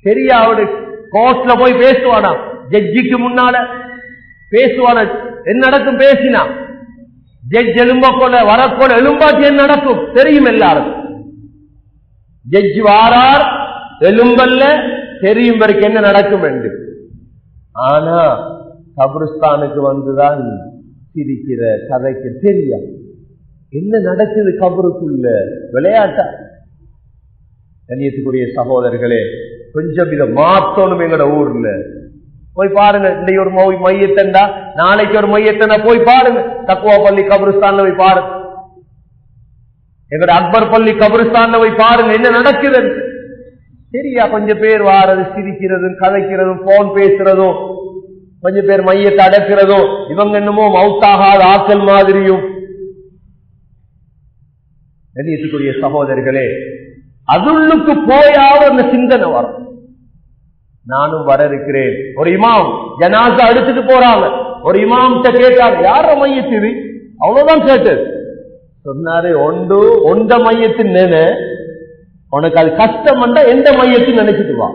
தெரியாது கோர்ட்ல போய் பேசுவானா, ஜட்ஜிக்கு முன்னால பேசுவான, என்ன நடக்கும் பேசினா ஜட்ஜ் எலும்ப கொள்ள வரக்கொள்ள எலும்பாச்சு என்ன நடக்கும் தெரியும் எல்லாருக்கும். ஜட்ஜ் வாரார் எலும்பல்ல தெரியும் வரைக்கும் என்ன நடக்கும் என்று. ஆனா கபிரிஸ்தானுக்கு வந்துதான் சிரிக்கிற கதைக்கு தெரியாது என்ன நடக்குது கபருக்குள்ள. விளையாட்டா? கண்ணியத்துக்குரிய சகோதரர்களே, கொஞ்சம் இதை மாத்தணும். எங்களோட ஊர்ல போய் பாருங்க, இன்னைக்கு ஒரு மையத்தண்டா நாளைக்கு ஒரு மையத்தண்டா போய் பாருங்க. தக்குவா பள்ளி கபிரிஸ்தான்ல போய் பாருங்க, எங்களோட அக்பர் பள்ளி கபிரிஸ்தான்ல போய் பாருங்க என்ன நடக்குது சரியா. கொஞ்சம் பேர் வாரது சிரிக்கிறதும் கதைக்கிறதும் போன் பேசுறதும், கொஞ்சம் பேர் மையத்தை அடக்கிறதும், இவங்க என்னமோ மவுத்தாகாத ஆக்கள் மாதிரியும். கண்ணியத்துக்குரிய சகோதரர்களே, அதுள்ளுக்கு போயாவது அந்த சிந்தனை வரும். நானும் வர இருக்கிறேன். ஒரு இமாம் ஜனாசா எடுத்துட்டு போறாங்க. ஒரு இமாம் கேட்டார், யார மையத்து? அவ்வளவுதான் கேட்டது. சொன்னாரு, ஒண்ட மையத்தின் நினை உனக்கு அது கஷ்டம் வந்தா எந்த மையத்தின் நினைச்சிட்டு வா.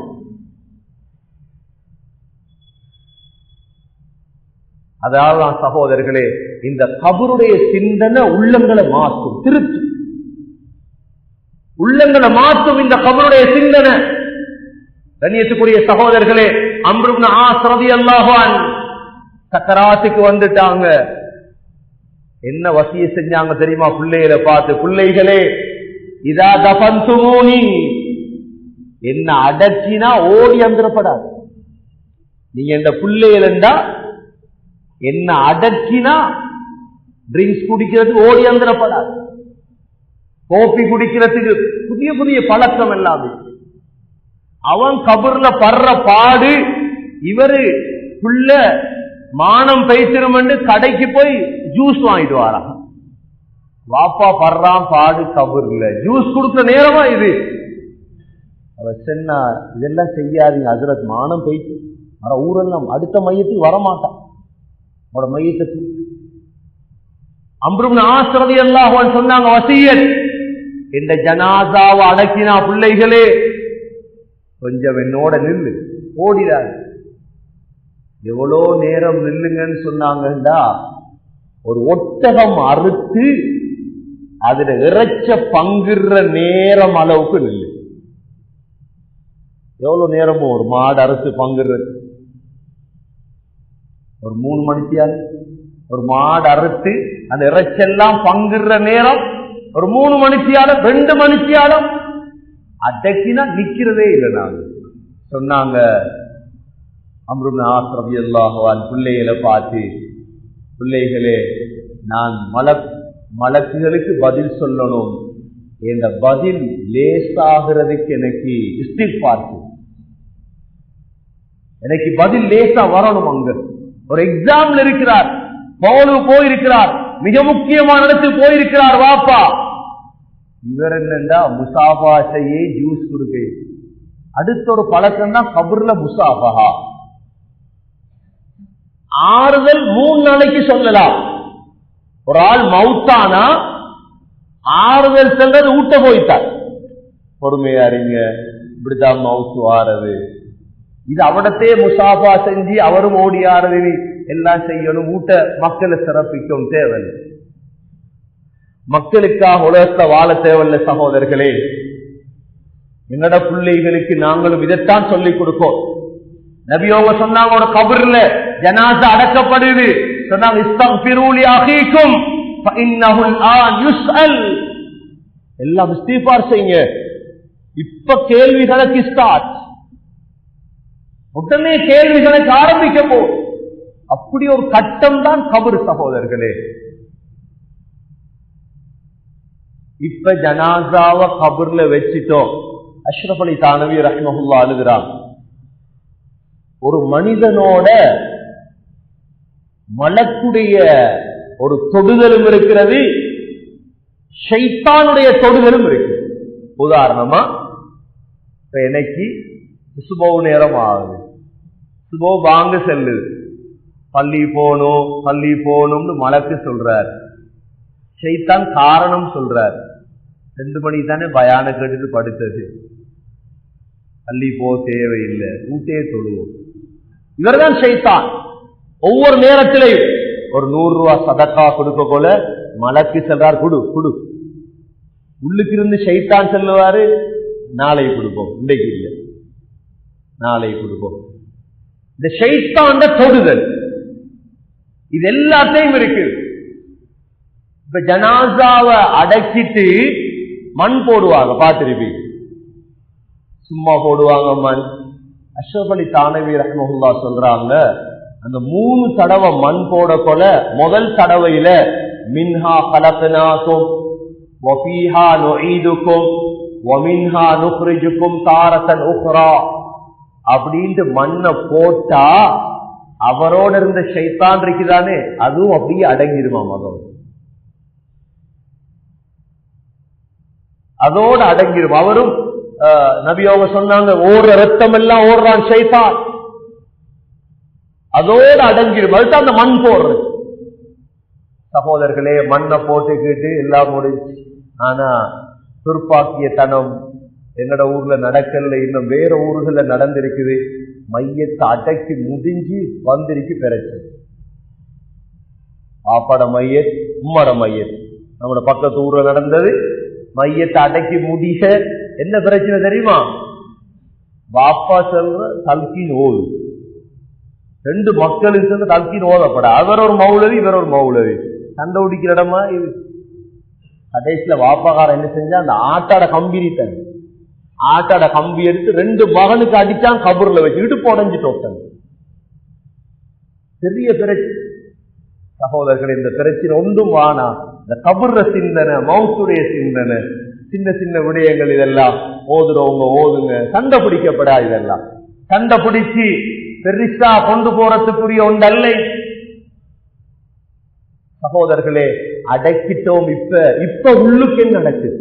அதாவது சகோதரர்களே, இந்த கபருடைய சிந்தனை உள்ளங்களை மாற்றும், திருச்சி உள்ளங்களை மாற்றும் இந்த கபருடைய சிந்தனை. கண்ணியத்துக்குரிய சகோதரர்களே, அம்ரு இப்னு ஆஸ் ரலியல்லாஹு அன்ஹு சக்கராத்துக்கு வந்துட்டாங்க. என்ன வசிய செஞ்சாங்க தெரியுமா? பிள்ளைகளை பார்த்து, பிள்ளைகளே இதா தஃபன்துமூனி, என்ன அடக்கினா ஓடி வந்துடப்படாது. நீங்க இந்த பிள்ளைகள் என்றா என்ன அடக்கினா ட்ரிங்க்ஸ் குடிக்கிறதுக்கு ஓடி வந்துடப்படாது. கோப்பி குடிக்கிறதுக்கு புதிய புதிய பழக்கம் எல்லாமே. அவன் கபர்ல படுற பாடு, இவரு புள்ள மானம் பேசிரும் என்று கடைக்கு போய் ஜூஸ் வாங்கிட்டு வாரா. வாப்பா படுறான் பாடு கபர்ல, ஜூஸ் கொடுக்கிற நேரமா இது. அவ சொன்னா, இதெல்லாம் செய்யாதீங்க ஹஜ்ரத், மானம் போயிட்டு வர ஊரெல்லாம் அடுத்த மையத்துக்கு வரமாட்டான். அவட மையத்துக்கு அம்ரு இப்னு ஆஸ் ரலியல்லாஹு அன்ஹு சொன்னாங்க, வசியத், இந்த ஜனாசாவை அடக்கினா பிள்ளைகளே கொஞ்சம் என்னோட நில்லு, ஓடிடாது. எவ்வளோ நேரம் நில்லுங்கன்னு சொன்னாங்கண்டா, ஒரு ஒட்டகம் அறுத்து அதுல இறைச்ச பங்குற நேரம் அளவுக்கு நில்லு. எவ்வளவு நேரமோ ஒரு மாடு அறுத்து பங்குறது, ஒரு 3 மணித்தியால் ஒரு மாடு அறுத்து அந்த இறைச்செல்லாம் பங்குற நேரம் ஒரு 3 மணித்தியாலம் 2 மணித்தியாலம் அடக்கினா நிக்கிறதே இல்லை. நாங்க சொன்னாங்க, அம்ரு இப்னு ஆஸ் ரலியல்லாஹு அன்ஹு பிள்ளைகளை பார்த்து, பிள்ளைகளே நான் மலக்குகளுக்கு பதில் சொல்லணும், என்ற பதில் லேசாகிறதுக்கு எனக்கு இஸ்திக்ஃபார், எனக்கு பதில் லேசா வரணும். அங்க ஒரு எக்ஸாம்ல இருக்கிறார், போயிருக்கிறார், மிக முக்கியமான இடத்துக்கு போயிருக்கிறார் வாப்பா. இவர் என்னண்டா முசாஃபா செய்ய ஜூஸ் கொடுக்க. அடுத்த ஒரு பழக்கம் தான் கபர்ல முசாஃபா. ஆறுதல் 3 நாளைக்கு சொல்லலாம். ஒரு ஆள் மவுத்தானா ஆறுதல் சொல்றது ஊட்ட போயிட்டார், பொறுமையா இருங்க, இப்படிதான் மவுத்து ஆறது. இது அவடத்தே முசாஃபா செஞ்சு அவரும் ஓடி ஆறது எல்லாம் செய்யணும். ஊட்ட மக்களை சிறப்பிக்கும் தேவை, மக்களுக்காக உலகத்தை வாழ தேவையில்லை. சகோதரர்களே, என்னோட பிள்ளைகளுக்கு நாங்களும் இதைத்தான் சொல்லிக் கொடுப்போம். நபியோங்க சொன்னாங்க, ஒரு கபர்ல ஜனாசா அடக்கப்படுது, சொன்னாங்க இஸ்தக்ஃபிரு லி அகீக்கும் ஃபஇன்னஹு அன் யுஸ்அல். எல்லாம் இஸ்திக்ஃபார் செய்யுங்க, இப்ப கேள்விகளுக்கு ஸ்டார்ட், உடனே கேள்விகளுக்கு ஆரம்பிக்க போகும். அப்படி ஒரு கட்டம் தான் கபர் சகோதரர்களே. இப்ப ஜனாசாவை கபர்ல வச்சிட்டோம். அஷ்ரஃப் அலி தானவி ரஹ்மஹுல்லாஹ் அழுகிறான், ஒரு மனிதனோட மலக்குடைய ஒரு தொடுதலும் இருக்கிறது, ஷைத்தானுடைய தொடுதலும் இருக்கு. உதாரணமா, எனக்கு சுபோ நேரம் ஆகுது, சுபோ வாங்க செல்லுது, பள்ளி போகணும்னு மலக்கு சொல்றார், ஷைத்தான் காரணம் சொல்றார். 2 மணி தானே பயான கேட்டுட்டு படுத்தது, அள்ளி போ தேவையில்லை, வீட்டே தொழுவோம். இவர்தான் ஷைத்தான். ஒவ்வொரு நேரத்திலையும் ஒரு 100 ரூபாய் சதக்கா கொடுக்க போல மலக்கு செல்றார், குடு குடு. உள்ளுக்கு இருந்து ஷைத்தான் செல்லுவாரு, நாளை கொடுப்போம், இன்றைக்கு இல்லை நாளை கொடுப்போம். இந்த ஷைத்தான் தொடுதல் இது எல்லாத்தையும் இருக்கு. இப்ப ஜனாசாவை அடக்கிட்டு மண் போடுவாங்க, பார்த்திருப்பீங்க. சும்மா போடுவாங்க மண். அஷ்ரஃப் அலி தானவி ரஹ்மத்துல்லாஹ் சொல்றாங்க, அந்த 3 தடவை மண் போட கொல முதல் தடவையில மின்ஹா கலக்னாகும் வஃபீஹா நுஈதுகும் வமின்ஹா நுக்ரிஜுகும் தாரத்தன் உக்ரா அப்படின்ட்டு மண்ணை போட்டா அவரோட இருந்த ஷைத்தான் இருக்குதானே அதுவும் அப்படியே அடங்கிடுமா, மகன் அதோட அடங்கிடும். அவரும் நபி அவங்க சொன்னாங்க, ஓடுற ரத்தம் எல்லாம் ஓடுறான் ஷைத்தான், அதோட அடங்கிடும். அதுதான் அந்த மண் போடுறது. சகோதரர்களே, மண்ணை போட்டுக்கிட்டு எல்லாம் முடிஞ்சு. ஆனா துர்ப்பாக்கியத்தனம் எங்கட ஊர்ல நடக்கல, இன்னும் வேற ஊர்கள நடந்திருக்குது. மையத்தை அடக்கி முடிஞ்சு வந்திருக்கு பெறச்சு. ஆப்பாட மையத், உம்மட மையத், நம்மளோட பக்கத்து ஊர்ல நடந்தது. மையத்தை அடக்கி முடிக என்ன பிரச்சனை தெரியுமா? பாப்பா சொல்ற தல்கீன் ஓது, 2 மக்களுக்கு சேர்ந்து தல்கீன் ஓதப்பட. அவர் ஒரு மௌலவி, இவர் ஒரு மௌலவி, சண்டை பிடிக்கிற இடமா இது. கடைசியில வாப்பாக்காரன் என்ன செஞ்சா, அந்த ஆட்டாட கம்பிரித்தன், ஆட்டாட கம்பி எடுத்து 2 மகனுக்கு அடிச்சான், கபூர்ல வச்சு இடுப்பு உடைஞ்சிட்டு. பெரிய பிரச்சனை. சகோதரர்கள், இந்த பிரச்சனை ஒன்றும் வானா. இந்த கபூர்ற சிந்தனை, மவுத்துடைய சிந்தனை, சின்ன சின்ன விடயங்கள் இதெல்லாம் ஓதுறவங்க ஓதுங்க, சண்டை பிடிக்கப்படா. இதெல்லாம் சண்டை பிடிச்சு பெரிசா கொண்டு போறதுக்குரிய ஒன்றல்ல. சகோதரர்களே, அடக்கிட்டோம். இப்ப உள்ளுக்கு என்ன நடக்குது?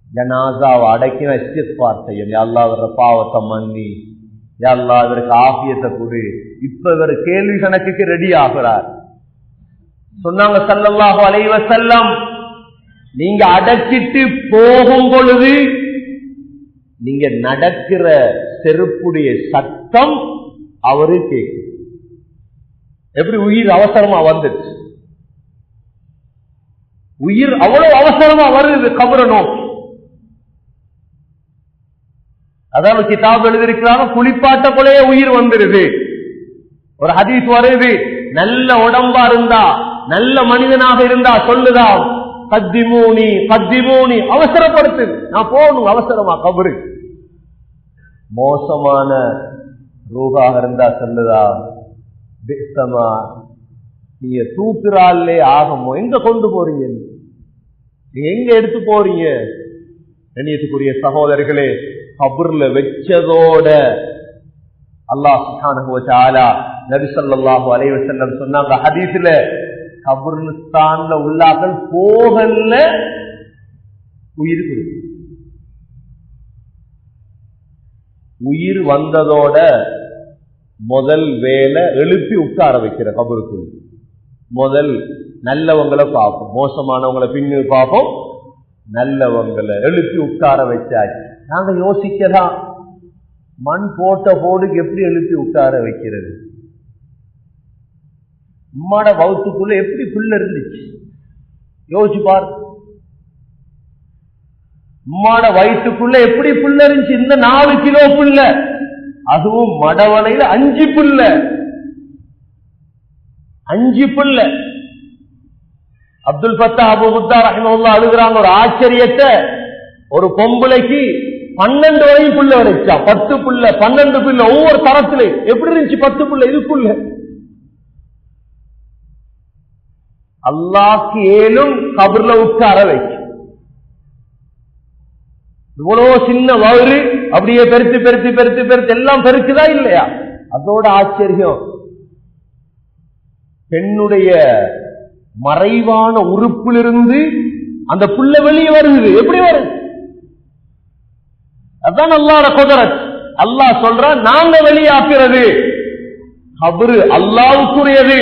ஜனாசாவை அடக்கின இஸ்திக்பார் செய்யும், யா அல்லாஹ் இவர பாவத்தை மன்னி, யா அல்லாஹ் இவருக்கு ஆஃபியத்தை கொடு. இப்ப இவர் கேள்வி கணக்குக்கு ரெடி ஆகிறார். சொன்னாங்க ஸல்லல்லாஹு அலைஹி வஸல்லம், நீங்க அடக்கிட்டு போகும் பொழுது நீங்க நடக்கிற செருப்புடைய சத்தம் அவரு கேட்கும். எப்படி உயிர் அவசரமா வந்துச்சு, உயிர் அவ்வளவு அவசரமா வருது கபரை நோக்கி. அதாவது கிதாப் எழுதியிருக்கிறாங்க, குளிப்பாட்ட போலயே உயிர் வந்துருது. ஒரு ஹதீஸ் வருது, நல்ல உடம்பா இருந்தா, நல்ல மனிதனாக இருந்தா சொல்லுதா, கத்திமூனி கத்திமூனி, அவசரப்படுத்து, நான் போகணும் அவசரமா கபரு. மோசமான ரூகாக இருந்தா சொல்லுதா, பிஸ்தமா, நீங்க தூக்குறாள்லே ஆகமோ, எங்க கொண்டு போறீங்க, நீங்க எங்க எடுத்து போறீங்க? கண்ணியத்துக்குரிய சகோதரர்களே, கபர்ல வச்சதோட அல்லாஹ் சுப்ஹானஹு வ தஆலா நபி ஸல்லல்லாஹு அலைஹி வஸல்லம் சொன்னாங்க ஹதீஸ்ல, கபர்ஸ்தான்ல உள்ளாக்கள் போகல உயிர் கொடுத்து. உயிர் வந்ததோட முதல் வேலை எழுப்பி உட்கார வைக்கிற கபருக்குள். முதல் நல்லவங்களை பார்ப்போம், மோசமானவங்களை பின்னு பார்ப்போம், நல்லவங்களை எழுப்பி உட்கார வச்சாச்சு. நாங்க யோசிக்கலாம், மண் போட்ட போடுக்கு எப்படி எழுப்பி உட்கார வைக்கிறது? உம்மாட வவுத்துக்குள்ள எப்படி புல்ல இருந்துச்சு யோசிச்சு பார். உம்மாட வயிற்றுக்குள்ள எப்படி புல்ல இருந்துச்சு? இந்த 4 கிலோ புல்ல, அதுவும் மடவனையில 5 புல்ல, 5 புல்ல. அப்துல் ஃபத்தா அபு முத்தா ரஹிமஹுல்லாஹ் அழுகுறாங்க, ஒரு ஆச்சரியத்தை, ஒரு பொம்பளைக்கு 12 வரையும் புல்ல வரைச்சா, 10 புல்ல 12 புல்ல, ஒவ்வொரு தரத்திலே எப்படி இருந்துச்சு 10 புல்ல, இது புல்ல. அல்லாஹ்க்கு ஏலும் கபர்ல உட்கார வைக்க. இவ்வளவு சின்ன வயிறு அப்படியே பெருத்து பெருத்து பெருத்து பெருத்து எல்லாம் பெருக்குதா இல்லையா? அதோட ஆச்சரியம், பெண்ணுடைய மறைவான உறுப்பிலிருந்து அந்த புல்ல வெளியே வருது. எப்படி வருது? அதான் அல்லாஹ்வுடைய குதரத். அல்லாஹ் சொல்றான், நாங்க வெளியாக்குறது. கபரு அல்லாஹ்வுக்குரியது,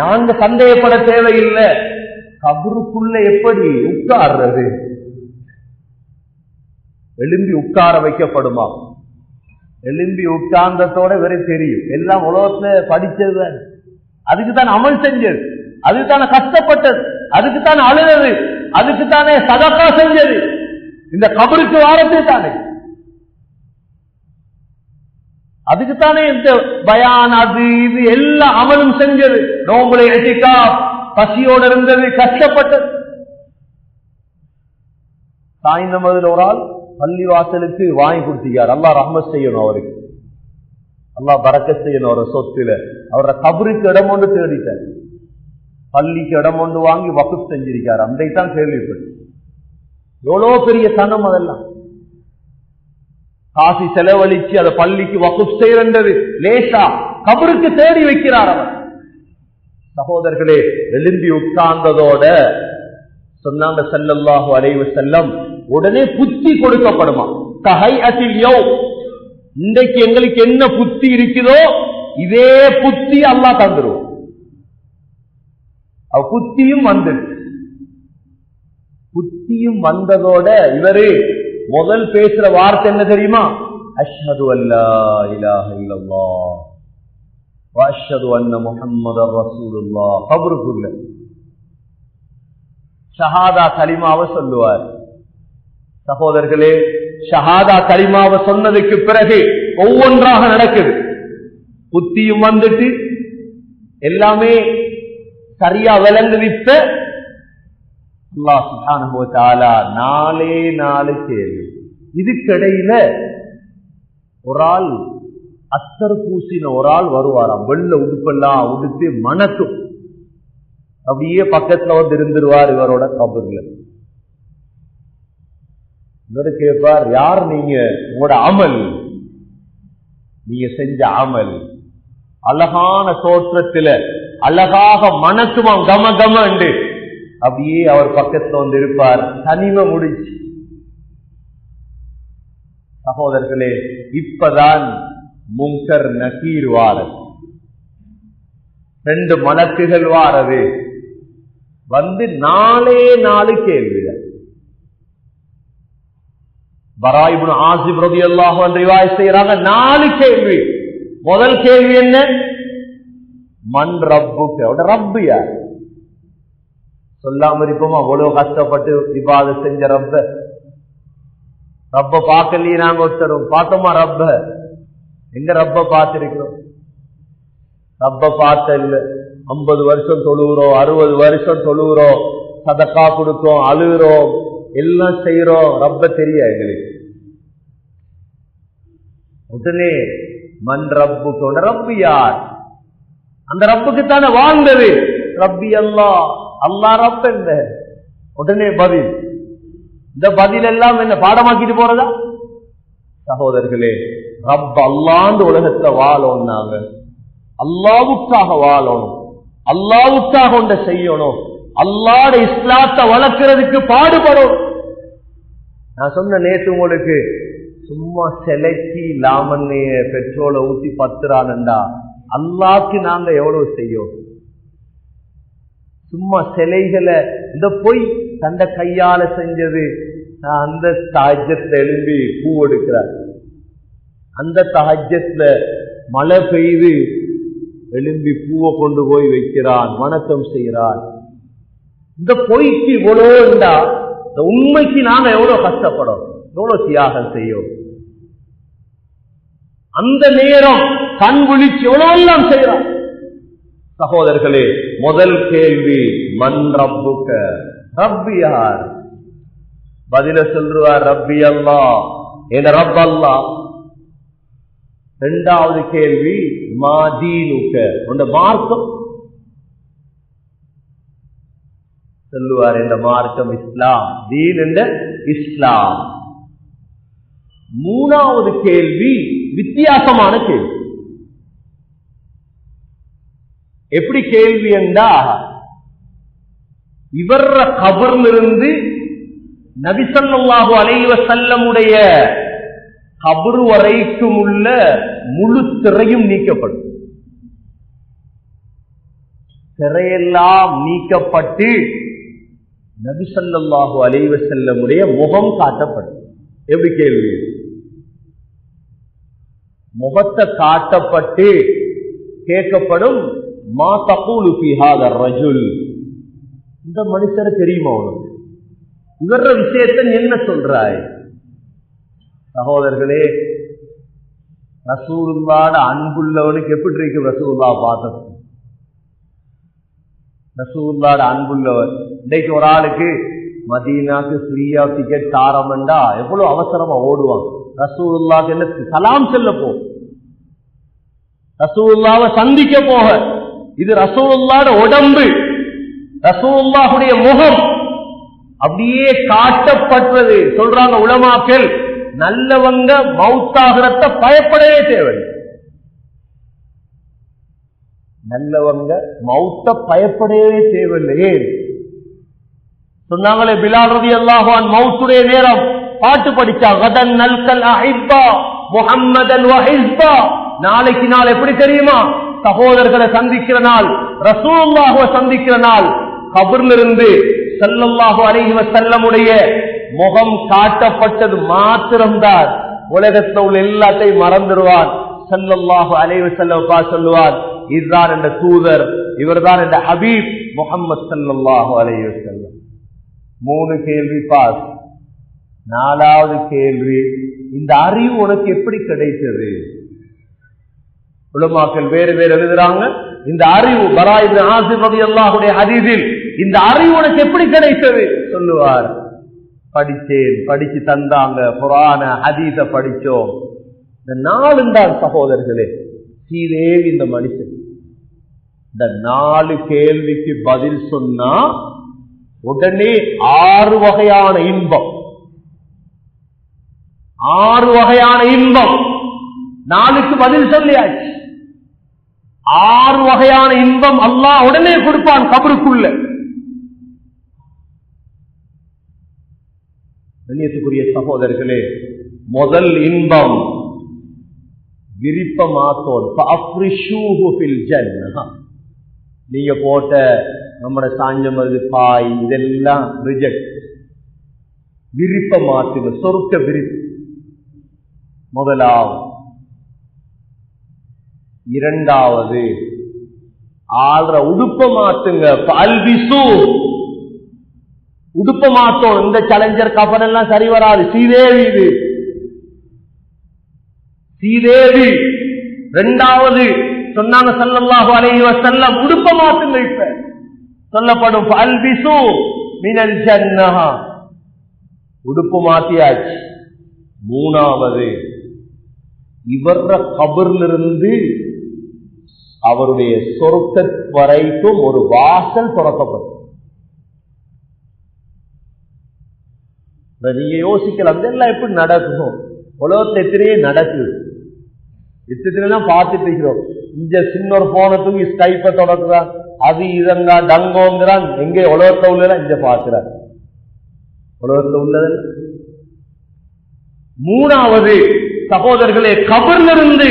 நாங்க சந்தேகப்பட தேவையில்லை. கபருக்குள்ள எப்படி உட்கார்றது? எழும்பி உட்கார வைக்கப்படுமா? எழும்பி உட்கார்ந்ததோட வேற தெரியும் எல்லாம் உலகத்துல படிச்சது, அதுக்குத்தான் அமல் செஞ்சது, அதுக்குத்தானே கஷ்டப்பட்டது, அதுக்குத்தானே அழுதது, அதுக்குத்தானே சதக்கா செஞ்சது, இந்த கபருக்கு வாரத்தை தானே, அதுக்குத்தானே இந்த பயான் அது இது எல்லா அமலும் செஞ்சது. நோம்புல எட்டிக்கா பசியோடு இருந்தது, கஷ்டப்பட்டது. சாய்ந்த மதில் ஒரு ஆள் பள்ளிவாசலுக்கு வாங்கி கொடுத்திருக்கார். அல்லாஹ் ரஹ்மத் செய்யணும் அவருக்கு, அல்லாஹ் பரக்கத் செய்யணும். அவர சொத்துல அவரோட கபருக்கு இடம் ஒன்று தேடிட்டார், பள்ளிக்கு இடம் ஒன்று வாங்கி வக்ஃப் செஞ்சிருக்கார். அன்றைத்தான் கேள்விப்பட்டு எவ்வளவு பெரிய தனம், அதெல்லாம் காசி செலவழிச்சு அதை பள்ளிக்கு வக்ஃப் செய்யறது லேசா, கபருக்கு தேடி வைக்கிறார் அவர். சகோதரர்களே, எழும்பி உட்கார்ந்ததோட சொன்னாங்க ஸல்லல்லாஹு அலைஹி வஸல்லம், உடனே புத்தி கொடுக்கப்படுமா. கஹைஅத்தில் யௌம், இன்றைக்கு எங்களுக்கு என்ன புத்தி இருக்குதோ இதே புத்தி அல்லாஹ் தந்துருவோம். புத்தியும் வந்துருச்சு. புத்தியும் வந்ததோட இவரு முதல் பேசுற வார்த்தை என்ன தெரியுமா? அஷ்ஹது அல்லா இலாஹ இல்லல்லாஹ் வ அஷ்ஹது அன்ன முஹம்மதர் ரசூலுல்லாஹ். கபருக்குள்ள ஷஹாதா கலிமாவை சொல்லுவார். சகோதரர்களே, ஷஹாதா கலிமாவை சொன்னதுக்கு பிறகு ஒவ்வொன்றாக நடக்குது. புத்தியும் வந்துட்டு எல்லாமே சரியா விளங்குவித்த அல்லாஹ் சுப்ஹானஹு வ தஆலா நாலு கேள்வி. இதுக்கிடையில ஒரு ஆள் அத்தர் பூசின ஒரு ஆள் வருவாராம். வெள்ள உடுப்பெல்லாம் உடுத்து மணக்கும், அப்படியே பக்கத்துல வந்து இருந்துருவார் இவரோட கபர்ல. இவரு கேட்பார், யார் நீங்க? உங்களோட அமல், நீங்க செஞ்ச அமல் அழகான தோற்றத்துல அழகாக மணக்குமாம், கம கம என்று. அப்படியே அவர் பக்கத்துல வந்து இருப்பார், தனிமை முடிச்சு. சகோதரர்களே, இப்பதான் முன்கர் நகீர் வாரது, 2 மலக்குகள் வாரது வந்து 4 கேள்விகள். பரா இப்னு ஆசிப் ரலியல்லாஹு அன்ஹு ரிவாயத் செய்றாங்க, 4 கேள்வி. முதல் கேள்வி என்ன? மன் ரப்புக, ரப்பு யார்? சொல்லாம இருப்போமா? அவ்வளவு கஷ்டப்பட்டு இபாதத் செஞ்ச ரப்ப பார்க்கலையே நாங்க ஒருத்தரும். பார்த்தோமா ரப்ப? எங்க ரப்ப பார்த்திருக்கிறோம்? ரப்ப பார்த்த இல்ல. 50 வருஷம் தொழுகிறோம், 60 வருஷம் தொழுகிறோம், சதக்கா கொடுக்கிறோம், அழுகிறோம், எல்லாம் செய்யறோம், ரப்ப தெரிய எங்களுக்கு. உடனே மன் ரப்புக, ரப்பு யார்? அந்த ரப்புக்கு தானே வாழ்ந்தது. ரப்பி அல்லாஹ், அல்லாஹ் ரப்ப என்ன? உடனே பதில். இந்த பதில் எல்லாம் என்ன பாடமாக்கிட்டு போறதா? சகோதரர்களே, ரப்ப அல்லாஹ்ன்ற உலகத்துல வாழணும். நாங்க அல்லாஹ்வுக்காக வாழணும், அல்லாஹ்வுக்காக ஒன்றை செய்யணும், அல்லாஹ்வுடைய இஸ்லாத்தை வளர்க்கிறதுக்கு பாடுபடும். நான் சொன்ன நேற்று உங்களுக்கு, சும்மா சிலைக்கு லாமண்ணைய பெட்ரோலை ஊத்தி 10 ரானண்டா அல்லாஹ்க்கு நாங்க எவ்வளவு செய்யும்? சும்மா சிலைகளை, இந்த பொய் தந்த கையால செஞ்சது. அந்த தஹஜ்ஜத்ல எழும்பி பூ எடுக்கிறார், அந்த தஹஜ்ஜத்ல மழை பெய்து எழும்பி பூவை கொண்டு போய் வைக்கிறான், வணக்கம் செய்கிறான். இந்த பொய்க்கு இவ்வளோ இருந்தா இந்த உண்மைக்கு நாங்க எவ்வளவு கஷ்டப்படும், எவ்வளவு தியாகம் செய்யும். அந்த நேரம் கண் விழிச்சு எவ்வளவு எல்லாம் செய்யறான். சகோதரர்களே, முதல் கேள்வி மன் ரப்புக, ரப்பி யார்? பதில சொல்றார், ரப்பி அல்லாஹ், என் ரப் அல்லாஹ். இரண்டாவது கேள்வி மா தீனுக, உன்ன மார்க்கம். சொல்லுவார், என்ற மார்க்கம் இஸ்லாம், தீன் என்ற இஸ்லாம். மூணாவது கேள்வி வித்தியாசமான கேள்வி. எப்படி கேள்வி என்றா, இவர கபரிலிருந்து நபி ஸல்லல்லாஹு அலைஹி வஸல்லமுடைய கபர் வரைக்கும் உள்ள முழு திரையும் நீக்கப்படும். திரையெல்லாம் நீக்கப்பட்டு நபி ஸல்லல்லாஹு அலைஹி வஸல்லமுடைய முகம் காட்டப்படும். எப்படி கேள்வி? முகத்தை காட்டப்பட்டு கேட்கப்படும், மா தகூலு ஃபீ ஹாதா ரஜுல், இந்த மனுஷரை தெரியுமா உனக்கு, இவர விஷயத்தை என்ன சொல்றாய்? சகோதரர்களே, ரசூலுல்லாஹ்வோட அன்புள்ளவனுக்கு எப்படி இருக்கு ரசூலுல்லாஹ் பார்த்தது? ரசூலுல்லாஹ்வோட அன்புள்ளவர் இன்னைக்கு ஒரு ஆளுக்கு மதீனாக்கு ஃப்ரீயா டிக்கெட் தாரமண்டா எவ்வளவு அவசரமா ஓடுவான். ரசூலுல்லாஹ்க்கு என்ன சலாம் சொல்ல போ, ரசூலுல்லாஹ்வை சந்திக்க போக, இது ரசூலுல்லாஹ்வோட உடம்பு, ரசூலுல்லாஹ்வுடைய முகம் அப்படியே காட்டப்பட்டது. சொல்றாங்க உலமாக்கள், நல்லவங்க மௌத்தாகிறத பயப்படவே தேவையில்லை. நல்லவங்க மௌத்த பயப்படவே தேவையில்லையே. சொன்னாங்களே பிலால் ரலியல்லாஹு அன்ஹு மௌத்துடைய நேரம் பாட்டு படிச்சா, கதன் நல்கல் அஹிப்பா முஹம்மதன் வ ஹிஸ்பா, நாளைக்கு நாள் எப்படி தெரியுமா? சகோதரர்களை சந்திக்கிற நாள், ரசூலுல்லாஹ்வை சந்திக்கிற நாள். கபர்ல இருந்து ஸல்லல்லாஹு அலைஹி வஸல்லமுடைய முகம் காட்டப்பட்டது மாத்திரம்தான், உலகத்தில் உள்ள எல்லாத்தையும் மறந்துடுவான். ஸல்லல்லாஹு அலைஹி வஸல்லம் சொல்லுவார், இதுதான் என்ற தூதர், இவர்தான் என்ற ஹபீப் முஹம்மது ஸல்லல்லாஹு அலைஹி வஸல்லம். 3 கேள்வி பாஸ். 4வது கேள்வி, இந்த அறிவு உனக்கு எப்படி கிடைத்தது? உலமாக்கள் வேறு வேறு எழுதுறாங்க, இந்த அறிவு பரா இப்னு ஆசிம் ரலியல்லாஹுடைய ஹதீஸில் இந்த அறிவு உனக்கு எப்படி கிடைத்தது சொல்லுவார், படிச்சேன், படிச்சு தந்தாங்க, குர்ஆன ஹதீஸ படிச்சோம். இந்த 4 தான் சகோதரர்களே சீதேவி இந்த மனுஷன். இந்த 4 கேள்விக்கு பதில் சொன்னா உடனே 6 வகையான இன்பம், 6 வகையான இன்பம். 4க்கு பதில் சொல்லியாச்சு. 6 வகையான இன்பம் அல்லாஹ் உடனே கொடுப்பான் கபருக்குள்ள. கண்ணியத்துக்குரிய சகோதரர்களே, முதல் இன்பம் விருப்பமாத்தோன், நீங்க போட்ட நம்ம சாஞ்சமது பாய் இதெல்லாம் ரிஜெக்ட், விருப்பமாத்துங்க, சொர்க்க விருப்பம் முதலாவது. 2வது ஆள்ற உடுப்ப மாத்துங்க, பல்பிசு உடுப்ப மாத்தோம். இந்த சேலஞ்சர் கப்பல் எல்லாம் சரி வராது, சீதேவி இது சீதேவி. 2வது சொன்னாங்க ஸல்லல்லாஹு அலைஹி வஸல்லம், உடுப்ப மாத்துங்க. இப்ப சொல்லப்படும் பல்பிசு மினல் ஜன்னஹ, உடுப்பு மாத்தியாச்சு. 3வது இவர கபரிலிருந்து அவருடைய சொர்க்க வரைக்கும் ஒரு வாசல் திறக்கப்படும். நீங்க யோசிக்கலாம், இதெல்லாம் எப்படி நடக்கும்? உலகத்துல எத்தனையே நடக்குது, எத்தனைதான் பார்த்துட்டு இருக்கிறோம். இங்க சின்ன ஒரு போனத்துக்கு ஸ்கைப்ப தொடக்குறான், அது இதங்க டங்கோங்கிறான். எங்கே உலகத்துல உள்ள இங்க பார்க்கிறார், உலகத்துல உள்ளது. 3வது சகோதரர்களே, கபரிலிருந்து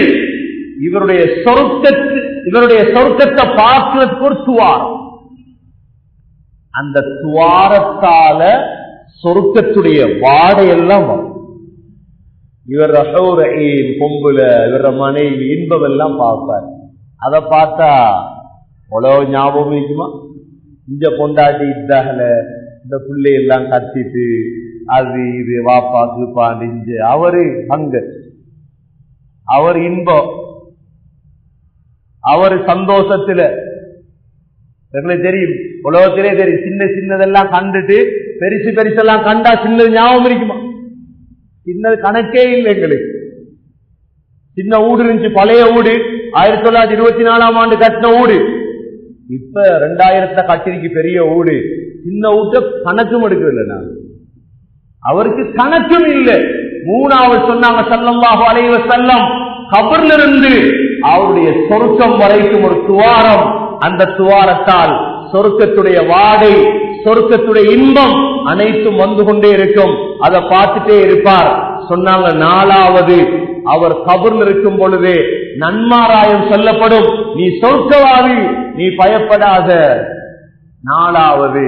இவருடைய சொர்க்கத்தை பார்க்கிறதுக்கு ஒரு துவாரம். அந்த துவாரத்தால சொர்க்கத்துடைய வாடையெல்லாம் வரும். இவர் பொம்புல இவர மனைவி இன்பம் எல்லாம் பார்ப்பார். அதை பார்த்தா உலக ஞாபகம் இருக்குமா? இங்க பொண்டாட்டி இதாகல, இந்த பிள்ளையெல்லாம் கத்திட்டு அது இது வாப்பா பாண்டிஞ்சு, அவரு அங்க அவர் இன்பம், அவர் சந்தோஷத்துல. எங்களுக்கு தெரியும், உலகத்திலே தெரியும், சின்ன சின்னதெல்லாம் கண்டுட்டு பெருசு பெருசெல்லாம் கண்டா சின்னது ஞாபகம் இருக்குமா? சின்னது கணக்கே இல்லை எங்களுக்கு. சின்ன ஊடு இருந்துச்சு, பழைய ஊடு, 1924ஆம் ஆண்டு கட்டின ஊடு. இப்ப 2000 கட்டிருக்கு பெரிய ஊடு. சின்ன ஊட்ட கணக்கும் எடுக்கவில்லை. நான் அவருக்கு கணக்கும் இல்லை. 3வது சொன்னாங்க ஸல்லல்லாஹு அலைஹி வஸல்லம், கபரிலிருந்து அவருடைய சொர்க்கம் வரைக்கும் ஒரு துவாரம். அந்த துவாரத்தால் சொர்க்கத்துடைய வாடை, சொர்க்கத்துடைய இன்பம் அனைத்தும் வந்து கொண்டே இருக்கும். அதை பார்த்துட்டே இருப்பார். சொன்னாங்க 4வது அவர் கபரில் இருக்கும் பொழுது நன்மாராயம் சொல்லப்படும், நீ சொர்க்கவாதி, நீ பயப்படாத. 4வது.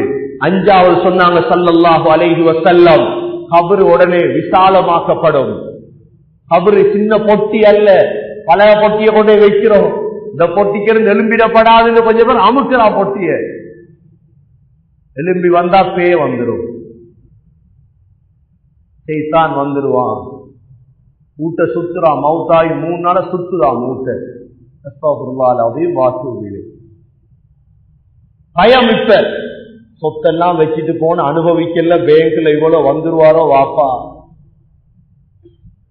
5வது சொன்னாங்க ஸல்லல்லாஹு அலைஹி வஸல்லம், கபர் உடனே விசாலமாக்கப்படும். கபரு சின்ன பொட்டி அல்ல, பழைய பொட்டியை கொண்டே வைக்கிறோம். இந்த பொட்டிக்கு எலும்பிடப்படாதுன்னு கொஞ்சம் பேர் அமுக்கிறா பொட்டிய. எலும்பி வந்தா பேய் வந்துடும், சைத்தான் வந்துடுவான். மூட்டை சுத்துறான், மவுத்தாய் 3 நாள சுத்துறான் மூட்டை. அதையும் வாசு பயம். இப்ப சொத்தெல்லாம் வச்சுட்டு போன அனுபவிக்கல, பேங்க்ல இவ்வளவு வந்துருவாரோ வாப்பா.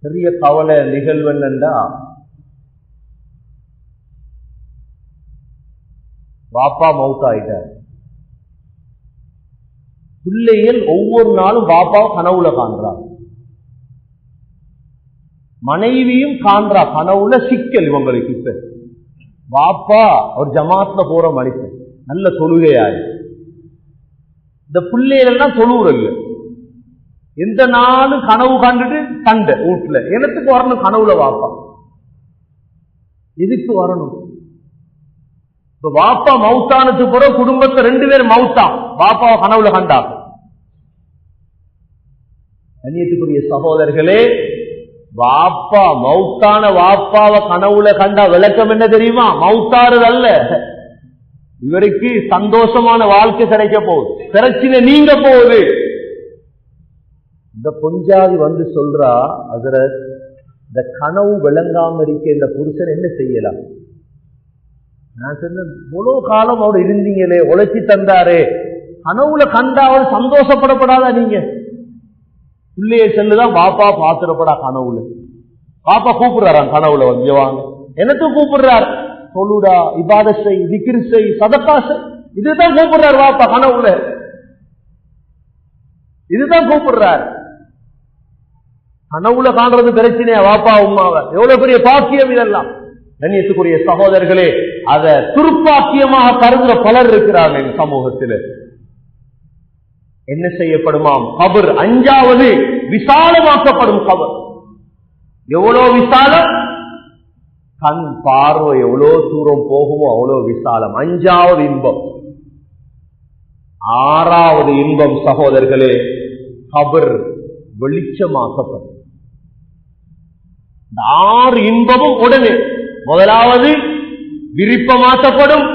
பெரிய கவலை நிகழ்வென்னண்டா, வாப்பா மவுத்தாயிட்டார். பிள்ளைகள் ஒவ்வொரு நாளும் பாப்பாவை கனவுல காண்றார், மனைவியும் காண்றா கனவுல. சிக்கல் இவங்களுக்கு. இப்ப பாப்பா ஒரு ஜமாத்ல போற மனுஷன், நல்ல தொழுகையாரு. இந்த பிள்ளைகள் எல்லாம் தொழுவுறல்ல, எந்த நாளும் கனவு கண்டுட்டு சண்டை வீட்டுல. என்னத்துக்கு வரணும் கனவுல வாப்பா? எதுக்கு வரணும்? இப்ப வாப்பா மவுத்தானது பிறகு குடும்பத்தை 2 பேர் மவுத்தான், வாப்பாவை கனவுல கண்டாங்க. கண்ணியத்துக்குரிய சகோதரர்களே, வாப்பா மவுத்தான வாப்பாவை கனவுல கண்டா விளக்கம் என்ன தெரியுமா? மவுத்தாறுது அல்ல, இவருக்கு சந்தோஷமான வாழ்க்கை கிடைக்க போகுது, பிரச்சனை நீங்க போகுது. இந்த பொஞ்சாதி வந்து சொல்றா, அதுல இந்த கனவு விளங்காம இருக்க இந்த புருஷன் என்ன செய்யலாம்? நான் சொன்னேன், இவ்வளவு காலம் அவர் இருந்தீங்களே, உழைச்சி தந்தாரே, கனவுல கண்டா அவர் சந்தோஷப்படப்படாதா? நீங்க பிள்ளைய செல்லுதான் பாப்பா பாத்துடப்படா கனவுல. பாப்பா கூப்பிடுறாராம் கனவுல, வந்து வாங்க. எனக்கு கூப்பிடுறார், சொல்லுடா, இபாதத் செய், திக்ர் செய், சதகா செய், இதுதான் கூப்பிடுறார் பாப்பா கனவுல, இதுதான் கூப்பிடுறார். கனவுல காண்றது பிரச்சனையா வாப்பா உமாவை? எவ்வளவு பெரிய பாக்கியம் இதெல்லாம். கண்ணியத்துக்குரிய சகோதரர்களே, அத துருப்பாக்கியமாக கருதுற பலர் இருக்கிறாங்க இந்த சமூகத்தில். என்ன செய்யப்படுமாம்? கபர் 5வது விசாலமாக்கப்படும். கபர் எவ்வளவு விசாலம்? கண் பார்வை எவ்வளவு தூரம் போகுமோ அவ்வளவு விசாலம். 5வது இன்பம். 6வது இன்பம் சகோதரர்களே, கபர் வெளிச்சமாக்கப்படும். 6 இன்பமும் உடனே. முதலாவது விரிப்ப மாற்றப்படும்,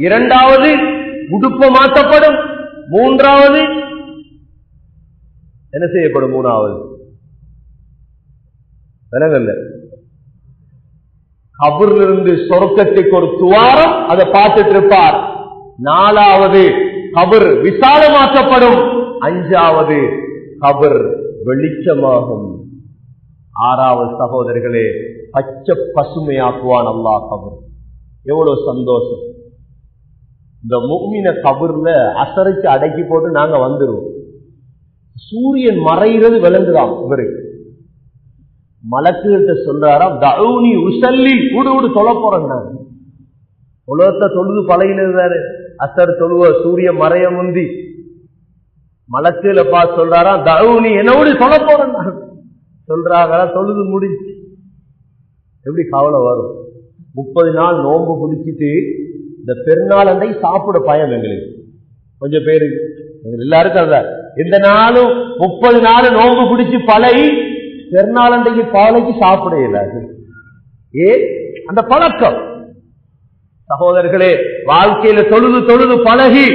2வது உடுப்ப மாற்றப்படும், 3வது என்ன செய்யப்படும்? 3வது விலங்கல்ல, கபரிலிருந்து சொர்க்கத்துக்கு ஒரு துவாரம், அதை பார்த்துட்டு இருப்பார். 4வது கபர் விசாலமாக்கப்படும், 5வது கபர் வெளிச்சமாகும், 6வது சகோதரர்களே பச்சை பசுமையாக்குவான் அல்லாஹ் கபர். எவ்வளவு சந்தோஷம்! இந்த முஃமின கபர்ல அசரைக்கு அடக்கி போட்டு நாங்க வந்துருவோம். சூரியன் மறைகிறது விளங்குதாம் இவருக்கு. மலக்குகிட்ட சொல்றாராம், தஊனி உஸல்லி, கூடு தொலை போறேன். நான் உலகத்தை தொழுது பழகினது, அசர் தொழுவ சூரியன் மறைய முந்தி மலக்குல பார்த்து சொல்றாராம், தஊனி, என்னோடு தொலை போறேன் சொல்றாங்களா. தொழுது முடிஞ்சு எப்படி கவலை வரும்? 30 நாள் நோன்பு பிடிச்சிட்டு இந்த பெருநாள் அண்டை சாப்பிட பயம் எங்களுக்கு. கொஞ்சம் பேரு எல்லாருக்கும் அதான், இந்த நாளும் 30 நாள் நோன்பு பிடிச்சு பழகி பெருநாள் அண்டைக்கு பாலைக்கு சாப்பிட இயலாது. அந்த பழக்கம் சகோதரர்களே, வாழ்க்கையில தொழுது தொழுது பழகி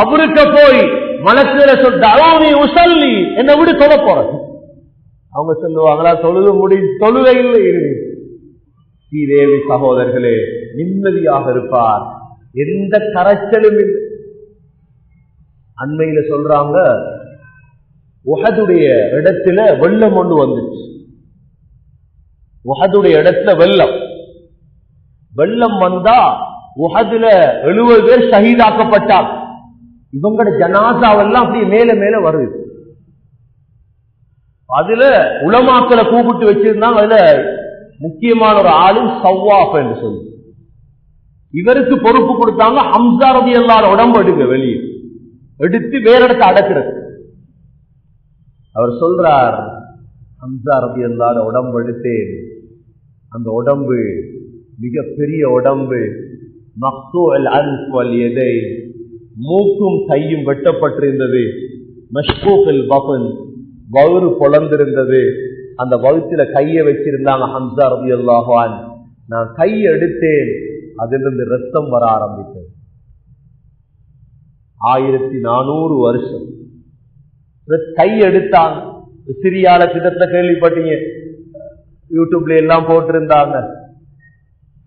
அவருக்க போய் மனசுல சொல்லி உசல்லி, என்னை விட தொழ போறது. அவங்க சொல்லுவாங்களா, தொழுது முடி தொழுகையில் ஸ்ரீதேவி சகோதரர்களே நிம்மதியாக இருப்பார், எந்த கரைச்சலும் இல்லை. அண்மையில சொல்றாங்க, உஹதுடைய இடத்துல வெள்ளம் ஒன்று வந்துச்சு. உஹதுடைய இடத்துல வெள்ளம் வந்தா உஹதுல 70 பேர் ஷஹீதாக்கப்பட்டார். இவங்களோட ஜனாசாவெல்லாம் அப்படியே மேல மேல வருது. அதுல உலமாக்களை கூப்பிட்டு வச்சிருந்தாங்க. அதுல முக்கியமான ஒரு ஆளு சவ்வாஃப் என்று சொல்லி இவருக்கு பொறுப்பு கொடுத்தாங்க. ஹம்சா ரலியல்லாஹு உடம்பு எடுங்க, வெளியே எடுத்து வேற இடத்தை அடக்கிறது. அவர் சொல்றார், ஹம்சா ரலியல்லாஹு உடம்பு எடுத்தேன், அந்த உடம்பு மிகப்பெரிய உடம்பு, மக்தூஅல் அன்ஃப் வல் யதைன், மூக்கும் கையும் வெட்டப்பட்டிருந்தது, மஷ்கூக்குல் பத்ன், வயிறு பொளந்திருந்தது. அந்த வயிற்றுல கையை வச்சிருந்தாங்க ஹம்சா ரலியல்லாஹு அன்ஹு. நான் கையை எடுத்தேன், அதிலிருந்து ரத்தம் வர ஆரம்பித்தது. 1400 வருஷம் கை எடுத்தாங்க. சிரியால கிட்டத்தட்ட கேள்விப்பட்டீங்க, யூடியூப்ல எல்லாம் போட்டிருந்தாங்க.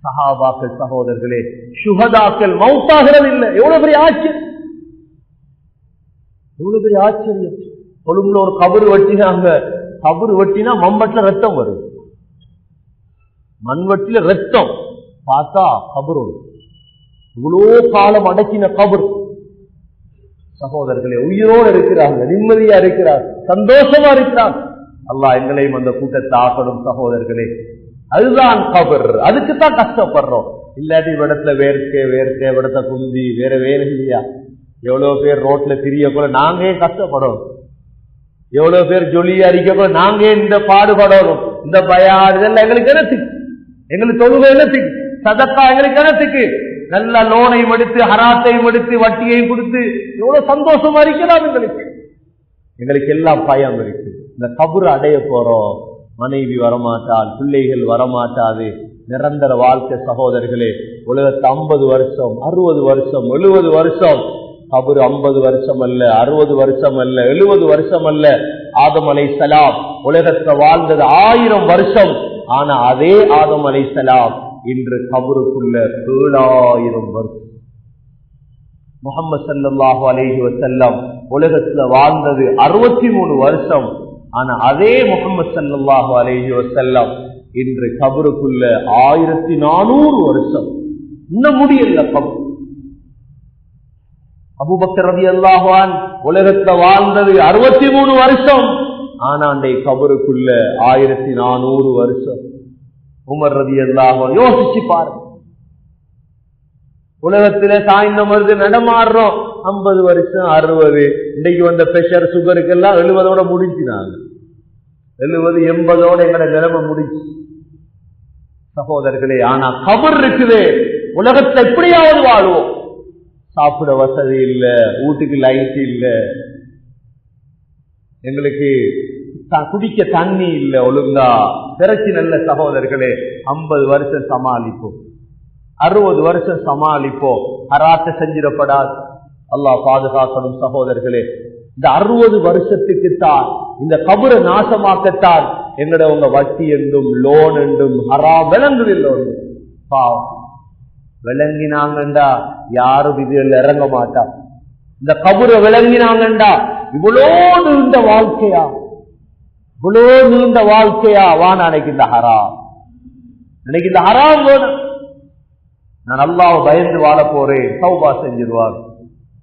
சஹாபாக்கள் சகோதரர்களே, சுஹதாக்கள் மௌத்தாகிறது இல்லை. எவ்வளவு பெரிய ஆச்சரியம், எவ்வளவு பெரிய ஆச்சரியம். கொழும்புல ஒரு கபரு வெட்டினாங்க. கபரு வெட்டினா மம்பட்டில ரத்தம் வரும், மண்வட்டில ரத்தம். பார்த்தா கபரு இவ்வளோ காலம் அடக்கின கபரு. சகோதரர்களே, உயிரோடு இருக்கிறாங்க, நிம்மதியா இருக்கிறார், சந்தோஷமா இருக்கிறார். அல்லாஹ் எங்களையும் அந்த கூட்டத்தை ஆக்கணும் சகோதரர்களே. அதுதான் கபர். அதுக்குத்தான் கஷ்டப்படுறோம். இல்லாட்டி இடத்துல வேர்க்க இடத்த குந்தி வேற வேலை இல்லையா? எவ்வளவு பேர் ரோட்ல திரிய கூட நாங்க ஏன் கஷ்டப்படணும்? எவ்வளவு பேர் ஜொலியா அடிக்க கூட நாங்க இந்த பாடுபடணும்? இந்த பயான் இதெல்லாம் எங்களுக்கு என்னத்துக்கு? எங்களுக்கு தொழுகை என்னத்துக்கு? சதக்கா எங்களுக்கு என்னத்துக்கு? நல்ல லோனையும் எடுத்து ஹராத்தையும் எடுத்து வட்டியையும் கொடுத்து எவ்வளவு சந்தோஷமா இருக்கலாம். எங்களுக்கு எல்லாம் பயம் இருக்கு. இந்த கபர் அடைய போறோம், மனைவி வரமாட்டாள், பிள்ளைகள் வரமாட்டாது, நிரந்தர வாழ்க்கை. சகோதரர்களே, உலகத்து 50 வருஷம் 60 வருஷம் 70 வருஷம், கபர் 50 வருஷம் அல்ல, 60 வருஷம் அல்ல, 70 வருஷம் அல்ல. ஆதம் அலைஹிஸ்ஸலாம் உலகத்தை வாழ்ந்தது 1000 வருஷம். ஆனா அதே ஆதம் அலைஹிஸ்ஸலாம் இன்று கபருக்குள்ள 7000 வருஷம். முஹம்மது ஸல்லல்லாஹு அலைஹி வஸல்லம் உலகத்துல வாழ்ந்தது 63 வருஷம். ஆனா அதே முஹம்மது ஸல்லல்லாஹு அலைஹி வஸல்லம் இன்று கபருக்குள்ள 1400 வருஷம். இன்னும் முடியல கபர். அபூபக்கர் ரலியல்லாஹு அன்ஹு உலகத்துல வாழ்ந்தது 63 வருஷம். ஆனா அன்றைய கபருக்குள்ள 1400 வருஷம். உமர் ரலியல்லாஹு அன்ஹு யோசிச்சு பாருங்க. உலகத்துல சாய்ந்த மருந்து நடமாடுறோம் 50 வருஷம் 60. இன்னைக்கு வந்த பிரஷர் சுகருக்கெல்லாம் 70ஓட முடிஞ்சுனாங்க. 70 80ஓட எங்களை நிலைமை முடிச்சு சகோதரர்களே. ஆனா கபர் இருக்குது. உலகத்தை எப்படியாவது வாழ்வோம். சாப்பிட வசதி இல்ல, வீட்டுக்கு லைட் இல்ல, எங்களுக்கு குடிக்க தண்ணி இல்ல, ஒழுங்கா திரச்சி நல்ல. சகோதரர்களே, 50 வருஷம் சமாளிப்போம், 60 வருஷம் சமாளிப்போம். ஹராத்தை செஞ்சிடப்படாது. அல்லாஹ் பாதுகாக்கணும் சகோதரர்களே. இந்த 60 வருஷத்துக்குத்தான், இந்த கபரை நாசமாக்கத்தான் எங்கட உங்க வட்டி என்றும் லோன் என்றும் ஹராம் விளங்குதில்லை. பாவம் விளங்கினாங்கண்டா யாரும் இதுல இறங்க மாட்டா. இந்த கபரை விளங்கினாங்கண்டா இவ்வளோ நீண்ட வாழ்க்கையா, இவ்வளோ நீண்ட வாழ்க்கையா வான அன்னைக்கு இந்த ஹராம், அன்னைக்கு இந்த ஹராம் வேணும். நான் அல்லாஹ் பயந்து வாழ போறேன், தௌபா செஞ்சிருவாங்க,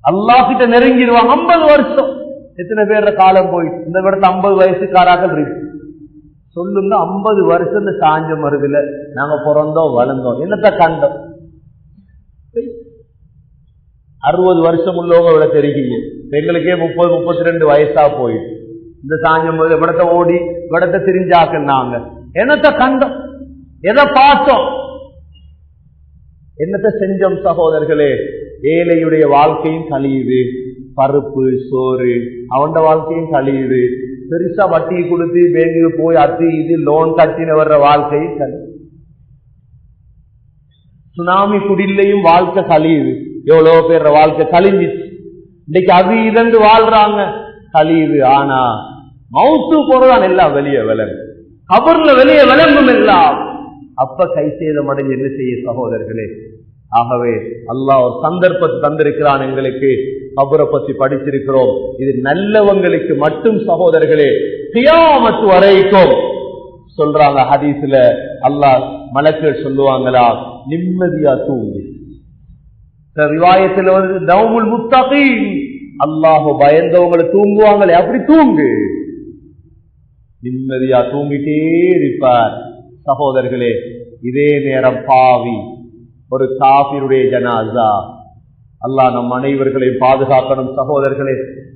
அல்லாஹ் கிட்ட நெருங்கிடுவாங்க. 50 வருஷம் எத்தனை பேர் காலம் போயிட்டு இந்த இடத்துல 50 வயசுக்காராக்கள் இருக்கு சொல்லுங்க. 50 வருஷம் இந்த சாஞ்ச மருதுல நாங்க பிறந்தோம் வளர்ந்தோம், என்னத்த கண்டோம்? 60 வருஷம் உள்ளவங்க விட தெரியுங்க. எங்களுக்கே 30 32 வயசா போயிட்டு இந்த சாஞ்ச மருது விடத்தை ஓடி விடத்தை திரிஞ்சாக்குனாங்க. என்னத்த கண்டோம்? எதை பார்த்தோம்? என்னத்தை செஞ்சோம்? சகோதரர்களே, ஏழையுடைய வாழ்க்கையும் கழியுது, பருப்பு சோறு அவன் வாழ்க்கையும் கழியுது. பெருசா வட்டி கொடுத்து பேங்கு போய் அது இது லோன் கட்டின வர்ற வாழ்க்கையும் கழியுது. சுனாமி குடிலையும் வாழ்க்கை கழியுது. எவ்வளவு பேர் வாழ்க்கை கழிஞ்சிச்சு. இன்னைக்கு அது இதண்டு வாழ்றாங்க, கழியுது. ஆனா மவுத்து போறதான் எல்லாம் வெளியே விளங்கும், கபர்ல வெளியே விளங்கும் எல்லாம். அப்ப கை சேதம் அடைஞ்சு என்ன செய்ய சகோதரர்களே? ஆகவே அல்லாஹ் ஒரு சந்தர்ப்பத்தை தந்திருக்கிறான் எங்களுக்கு. கபரை பத்தி படிச்சிருக்கிறோம். இது நல்லவங்களுக்கு மட்டும் சகோதரர்களே, கியாமத் வரைக்கும் சொல்றாங்க ஹதீஸ்ல. அல்லாஹ் மலக்குகள் சொல்லுவாங்களா, நிம்மதியா தூங்கு. ரிவாயத்தில் வந்து நௌமுல் முத்தகீன், அல்லாஹ் பயந்தவங்களை தூங்குவாங்களே அப்படி தூங்கு, நிம்மதியா தூங்கிட்டே இருப்பார். சகோதரர்களே, இதே நேரம் பாவி ஒரு காபிருடைய ஜனாசா, அல்லாஹ் நம் அனைவர்களையும் பாதுகாக்கணும். சகோதரர்களே,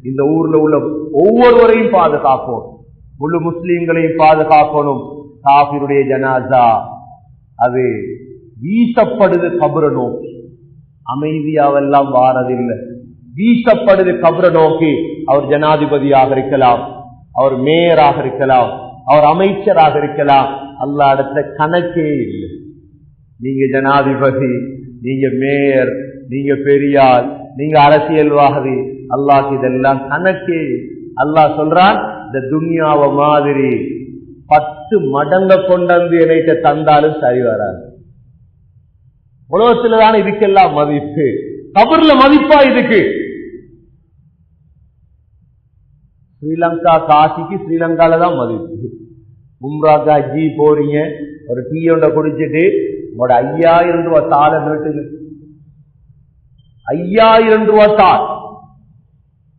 இந்த ஊர்ல உள்ள ஒவ்வொருவரையும் பாதுகாப்போம், முழு முஸ்லீம்களையும் பாதுகாக்கணும். காபிருடைய ஜனாசா அது வீசப்படுது கபரை நோக்கி, அமைதியாவெல்லாம் வாரதில்லை, வீசப்படுது கபரை நோக்கி. அவர் ஜனாதிபதியாக இருக்கலாம், அவர் மேயராக இருக்கலாம், அவர் அமைச்சராக இருக்கலாம். அல்லாஹ் இடத்துல கணக்கே இல்லை. நீங்க ஜனாதிபதி, நீங்க மேயர், நீங்க பெரியார், நீங்க அரசியல்வாதி, அல்லாஹ் இதெல்லாம் கணக்கே. அல்லாஹ் சொல்றான், இந்த துன்யாவை மாதிரி 10 மடங்க கொண்டு என்னைட்ட தந்தாலும் சரி வராது. உலகத்துலதான் இதுக்கெல்லாம் மதிப்பு, கபர்ல மதிப்பா இதுக்கு. ஸ்ரீலங்கா காசிக்கு ஸ்ரீலங்கால தான் மதிப்பு. உம்ராக்கா ஹஜ்ஜி போறீங்க, ஒரு டீ ஒன்றை குடிச்சிட்டு உங்களோட 5000 ரூபாய் தாளை நீட்டுங்க. 5000 ரூபாய் தாள்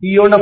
டீ ஒன்றை